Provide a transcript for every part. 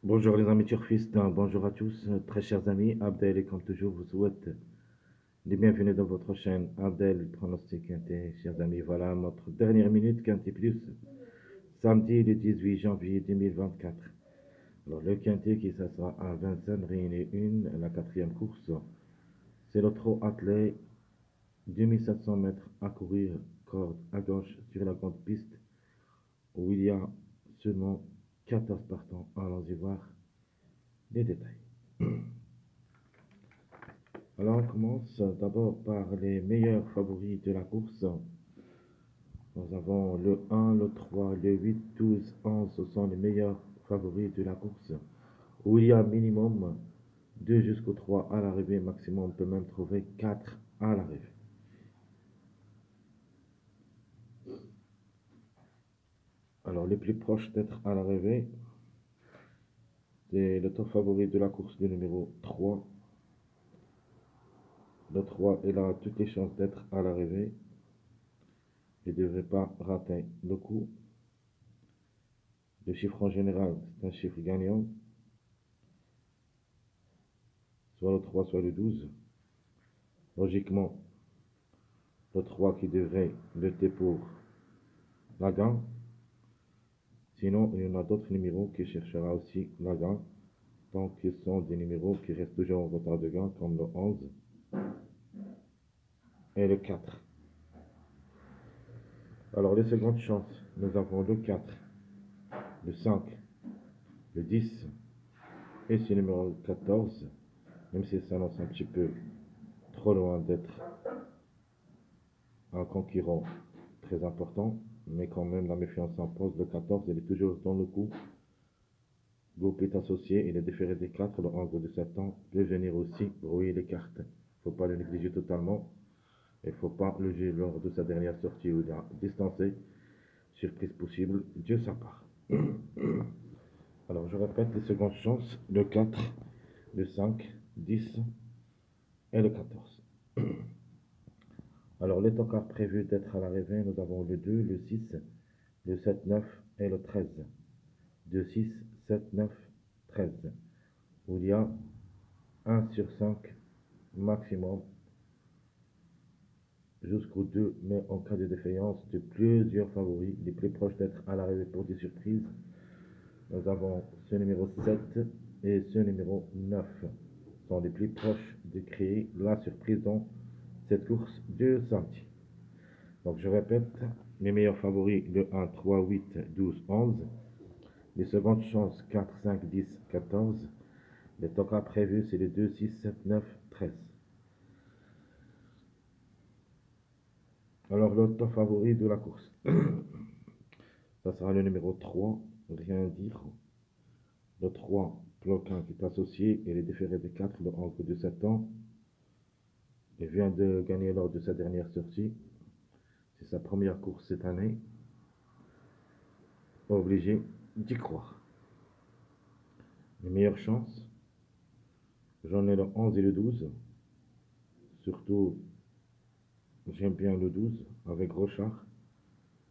Bonjour les amis turfistes, bonjour à tous, très chers amis. Abdel, et comme toujours, vous souhaite les bienvenus dans votre chaîne Abdel Pronostic Quintet. Chers amis, voilà notre dernière minute Quintet Plus, samedi le 18 janvier 2024. Alors le Quintet qui s'assoit à Vincennes, réunit une, la quatrième course, c'est le trot attelé, 2700 mètres à courir, corde à gauche sur la grande piste, où il y a seulement 14 partants. Allons-y voir les détails. Alors, on commence d'abord par les meilleurs favoris de la course. Nous avons le 1, le 3, le 8, 12, 11. Ce sont les meilleurs favoris de la course. Où il y a minimum 2 jusqu'au 3 à l'arrivée. Maximum, on peut même trouver 4 à l'arrivée. Alors, les plus proches d'être à l'arrivée, c'est le top favori de la course, le numéro 3. Le 3, il a toutes les chances d'être à l'arrivée. Il ne devrait pas rater le coup. Le chiffre en général, c'est un chiffre gagnant. Soit le 3, soit le 12. Logiquement, le 3 qui devrait lutter pour la gagne. Sinon, il y en a d'autres numéros qui cherchera aussi la gagne. Donc, ce sont des numéros qui restent toujours en retard de gagne, comme le 11 et le 4. Alors, les secondes chances, nous avons le 4, le 5, le 10 et ce numéro 14, même si ça lance un petit peu trop loin d'être un concurrent très important, mais quand même la méfiance s'impose. Le 14, il est toujours dans le coup. Groupe est associé et le déféré des 4, le 11 de septembre, peut venir aussi brouiller les cartes. Il ne faut pas le négliger totalement. Il ne faut pas le juger lors de sa dernière sortie où il a distancé. Surprise possible de sa part. Alors je répète les secondes chances, le 4, le 5, 10 et le 14. Alors les tocards prévus d'être à l'arrivée, nous avons le 2, le 6, le 7, 9 et le 13. 2, 6, 7, 9, 13. Où il y a 1 sur 5 maximum jusqu'au 2, mais en cas de défaillance de plusieurs favoris, les plus proches d'être à l'arrivée pour des surprises, nous avons ce numéro 7 et ce numéro 9 sont les plus proches de créer la surprise dans cette course de samedi. Donc je répète, les meilleurs favoris, le 1, 3, 8, 12, 11. Les secondes chances, 4, 5, 10, 14. Les tocas prévus, c'est les 2, 6, 7, 9, 13. Alors le top favori de la course, ça sera le numéro 3, rien à dire. Le 3, Cloquin qui est associé et les déférés des 4, le 11 de septembre. Il vient de gagner lors de sa dernière sortie. C'est sa première course cette année. Obligé d'y croire. Les meilleures chances, j'en ai le 11 et le 12. Surtout, j'aime bien le 12 avec Rochard.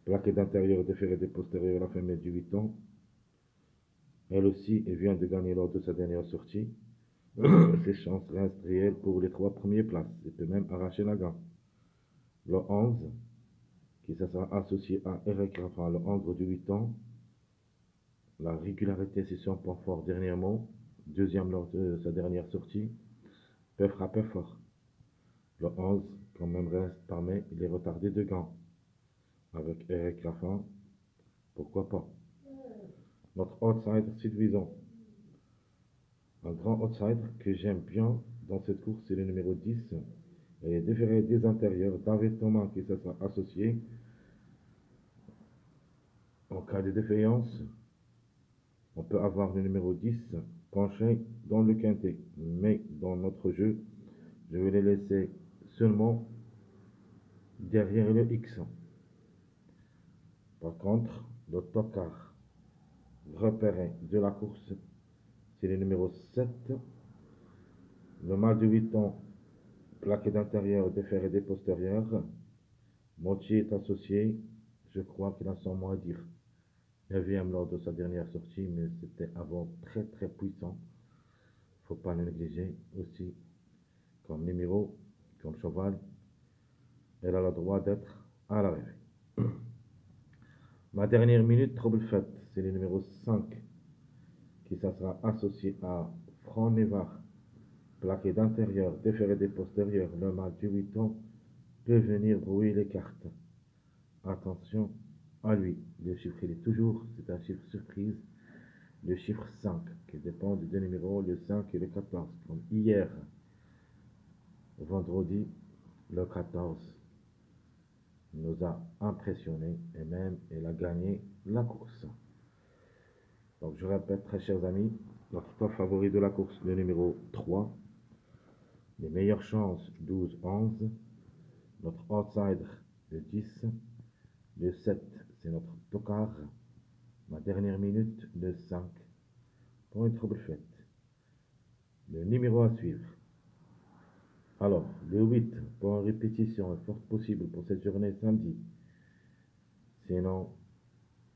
Plaqué d'intérieur, déféré des postérieurs, la femelle du 8 ans. Elle aussi, elle vient de gagner lors de sa dernière sortie. Ses chances restent réelles pour les 3 premières places. Il peut même arracher la gagne. Le 11, qui sera associé à Eric Raffin, le 11 du 8 ans. La régularité, c'est son point fort dernièrement. Deuxième lors de sa dernière sortie. Peut frapper fort. Le 11, quand même, reste parmi les retardés de gagne. Avec Eric Raffin, pourquoi pas. Notre outsider séduisant. Un grand outsider que j'aime bien dans cette course, c'est le numéro 10. Et déféré des intérieurs, David Thomas qui se sera associé. En cas de défaillance, on peut avoir le numéro 10 penché dans le quintet. Mais dans notre jeu, je vais les laisser seulement derrière le X. Par contre, le tocard repéré de la course, c'est le numéro 7. Le mâle de 8 ans, plaqué d'intérieur, déféré des postérieurs. Mochi est associé. Je crois qu'il a son mot à dire. 9e lors de sa dernière sortie, mais c'était avant très très puissant. Faut pas le négliger aussi. Comme numéro, comme cheval, elle a le droit d'être à l'arrivée. Ma dernière minute, trouble faite, c'est le numéro 5 qui ça sera associé à Franc Nevar, plaqué d'intérieur, déféré des postérieurs. Le mâle de 8 ans peut venir brouiller les cartes. Attention à lui. Le chiffre, il est toujours, c'est un chiffre surprise. Le chiffre 5 qui dépend des deux numéros, le 5 et le 14. Comme hier, vendredi, le 14 nous a impressionnés et même il a gagné la course. Donc je répète, très chers amis, notre top favori de la course, le numéro 3. Les meilleures chances, 12-11. Notre outsider, le 10. Le 7, c'est notre tocard. Ma dernière minute, le 5. Pour une trouble faite. Le numéro à suivre. Alors, le 8, pour une répétition est forte possible pour cette journée samedi. Sinon,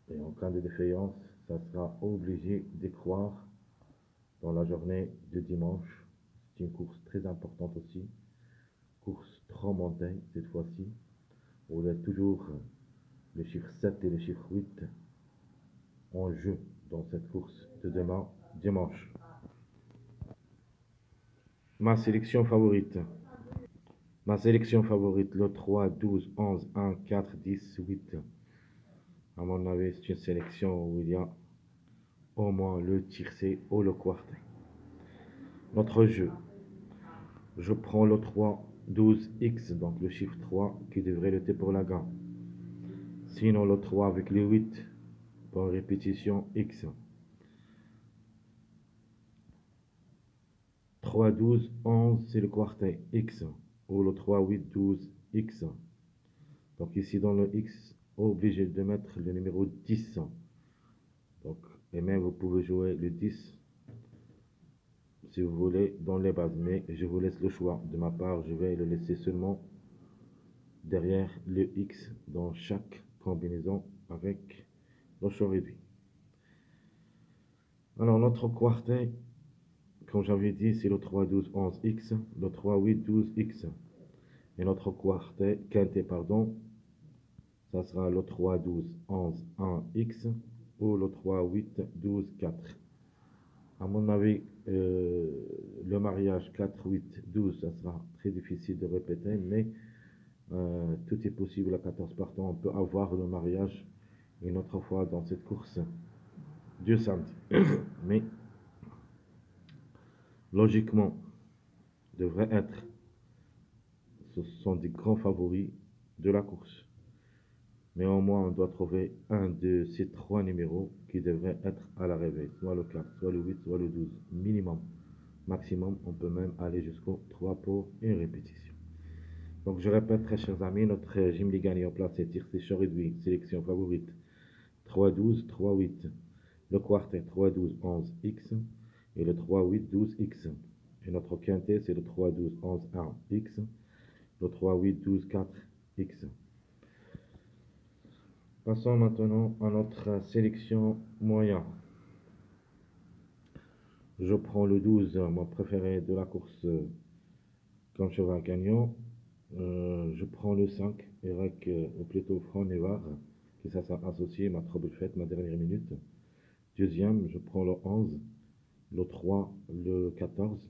et en cas de défaillance, ça sera obligé de croire dans la journée de dimanche. C'est une course très importante aussi. Course trop montée cette fois-ci. Où il y a toujours le chiffre 7 et le chiffre 8 en jeu dans cette course de demain, dimanche. Ma sélection favorite. Ma sélection favorite, le 3, 12, 11, 1, 4, 10, 8. À mon avis, c'est une sélection où il y a au moins le tiercé ou le quartet. Notre jeu, je prends le 3, 12x, donc le chiffre 3 qui devrait lutter pour la gagne. Sinon, le 3 avec le 8 pour répétition x. 3, 12, 11, c'est le quartet x. Ou le 3, 8, 12, x. Donc ici dans le x, obligé de mettre le numéro 10. Donc, et même vous pouvez jouer le 10 si vous voulez dans les bases, mais je vous laisse le choix. De ma part, je vais le laisser seulement derrière le X dans chaque combinaison avec le choix réduit. Alors notre quartet, comme j'avais dit, c'est le 3, 12, 11, X, le 3, 8, 12, X. Et notre quartet, quintet, pardon, ça sera le 3, 12, 11, 1, X ou le 3, 8, 12, 4. À mon avis, le mariage 4, 8, 12, ça sera très difficile de répéter, mais tout est possible à 14 partants. On peut avoir le mariage une autre fois dans cette course du samedi. Mais logiquement, devrait être, ce sont des grands favoris de la course. Mais au moins, on doit trouver un de ces trois numéros qui devrait être à l'arrivée, soit le 4, soit le 8, soit le 12, minimum. Maximum, on peut même aller jusqu'au 3 pour une répétition. Donc je répète, très chers amis, notre Jim Lee gagne en place et tire ses réduit, sélection favorite 3, 12, 3, 8. Le quartet 3, 12, 11, X et le 3, 8, 12, X. Et notre quintet, c'est le 3, 12, 11, 1, X, le 3, 8, 12, 4, X. Passons maintenant à notre sélection moyen. Je prends le 12, mon préféré de la course comme cheval gagnant. Je prends le 5, Eric, ou plutôt Franc Nevar, qui ça associé ma trouble faite, ma dernière minute. Deuxième, je prends le 11, le 3, le 14.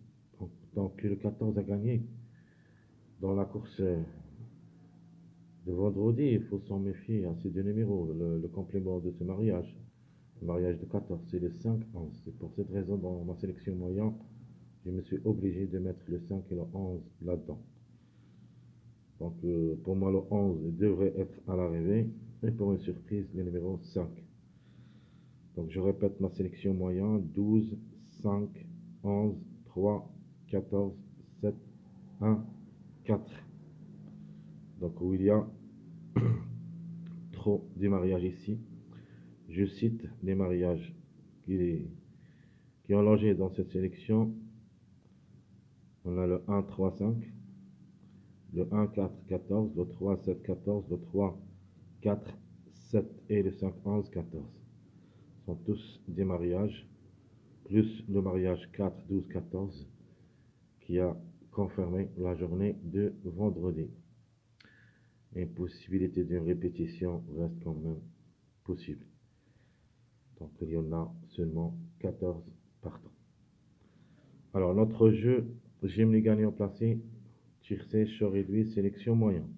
Donc le 14 a gagné dans la course de vendredi. Il faut s'en méfier à ces deux numéros, le complément de ce mariage. Le mariage de 14, c'est le 5-11. C'est pour cette raison, dans ma sélection moyenne, je me suis obligé de mettre le 5 et le 11 là-dedans. Donc pour moi, le 11 devrait être à l'arrivée. Et pour une surprise, le numéro 5. Donc je répète ma sélection moyenne, 12, 5, 11, 3, 14, 7, 1, 4. Donc où il y a trop de mariages ici. Je cite les mariages qui ont logé dans cette sélection. On a le 1, 3, 5, le 1, 4, 14, le 3, 7, 14, le 3, 4, 7 et le 5, 11, 14. sont tous des mariages, plus le mariage 4, 12, 14 qui a confirmé la journée de vendredi. Une possibilité d'une répétition reste quand même possible. Donc il y en a seulement 14 partants. Alors notre jeu, j'aime les gagnants placés, tiercé, short réduit, sélection moyen.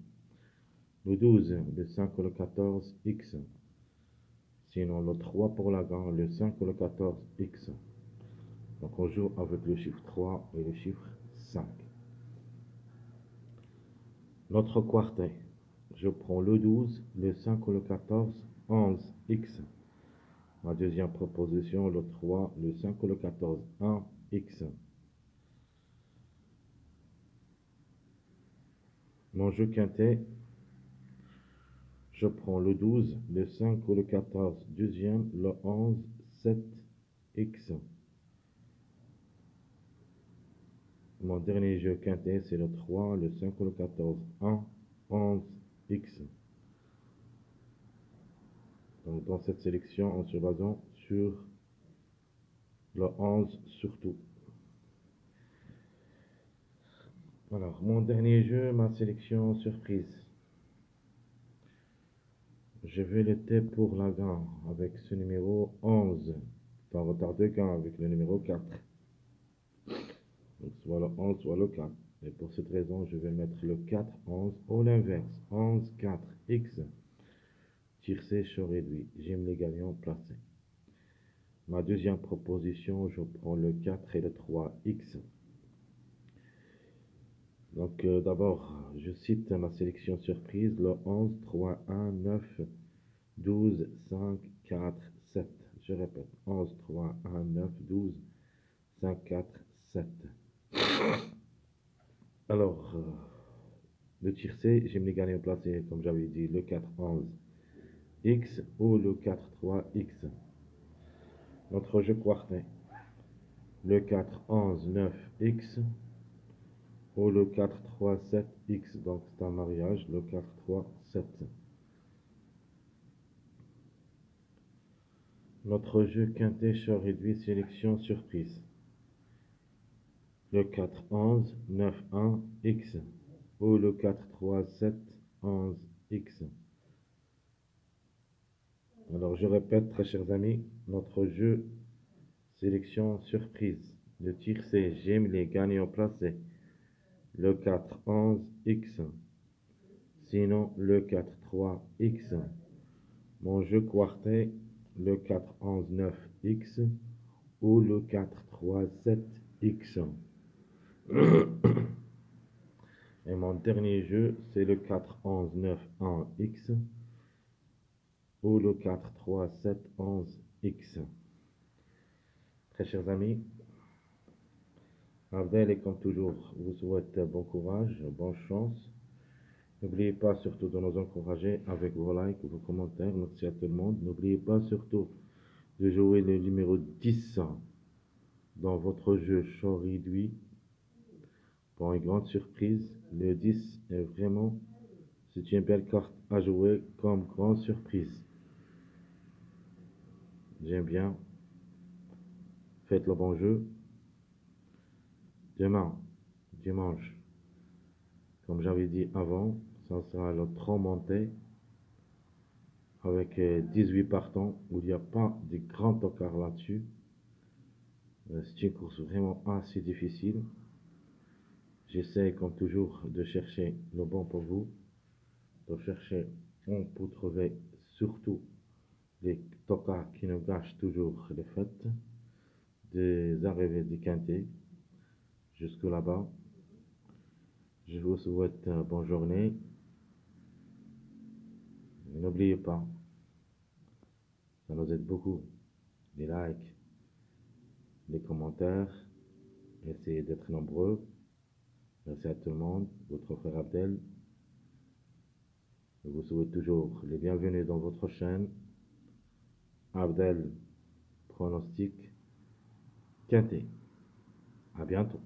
Le 12, le 5 ou le 14, X. Sinon le 3 pour la gagne, le 5 ou le 14, X. Donc on joue avec le chiffre 3 et le chiffre 5. Notre quartet, je prends le 12, le 5 ou le 14, 11, X. Ma deuxième proposition, le 3, le 5 ou le 14, 1, X. Mon jeu quintet, je prends le 12, le 5 ou le 14, deuxième, le 11, 7, X. Mon dernier jeu quintet, c'est le 3, le 5 ou le 14, 1, 11, X. Donc dans cette sélection, en se basant sur le 11 surtout. Alors, mon dernier jeu, ma sélection surprise. Je vais le thé pour la gagne avec ce numéro 11. Dans retard de gagne avec le numéro 4. Donc, soit le 11, soit le 4. Et pour cette raison, je vais mettre le 4, 11 au l'inverse. 11, 4, X. Tiercé, short réduit. J'aime les gagnants placés. Ma deuxième proposition, je prends le 4 et le 3, X. Donc d'abord, je cite ma sélection surprise, le 11, 3, 1, 9, 12, 5, 4, 7. Je répète, 11, 3, 1, 9, 12, 5, 4, 7. Alors, le tiercé, j'aime les gagnants placés, comme j'avais dit, le 4, 11, X ou le 4, 3, X. Notre jeu quartet, le 4, 11, 9, X ou le 4, 3, 7, X. Donc c'est un mariage, le 4, 3, 7. Notre jeu quintet short réduit sélection surprise. Le 4, 11, 9, 1, X. Ou le 4, 3, 7, 11, X. Alors je répète, très chers amis, notre jeu sélection surprise. Le tiercé, j'aime les gagnants placés. Le 4, 11, X. Sinon, le 4, 3, X. Mon jeu quartet, le 4, 11, 9, X. Ou le 4, 3, 7, X. Et mon dernier jeu, c'est le 4, 11, 9, 1, X. Ou le 4, 3, 7, 11, X. Très chers amis, Abdel et comme toujours, vous souhaite bon courage, bonne chance. N'oubliez pas surtout de nous encourager avec vos likes, vos commentaires. Merci à tout le monde. N'oubliez pas surtout de jouer le numéro 10 dans votre jeu short réduit. Pour une grande surprise, le 10 est vraiment, c'est une belle carte à jouer comme grande surprise. J'aime bien. Faites le bon jeu. Demain, dimanche, comme j'avais dit avant, ça sera le 3 monté avec 18 partants où il n'y a pas de grands tocards là-dessus. C'est une course vraiment assez difficile. J'essaie comme toujours de chercher le bon pour vous, de chercher on peut trouver surtout les tocards qui nous gâchent toujours les fêtes, des arrivées des quintés jusque là-bas. Je vous souhaite une bonne journée. N'oubliez pas, ça nous aide beaucoup, les likes, les commentaires. Essayez d'être nombreux. Merci à tout le monde. Votre frère Abdel. Je vous souhaite toujours les bienvenus dans votre chaîne. Abdel Pronostic Quintet. À bientôt.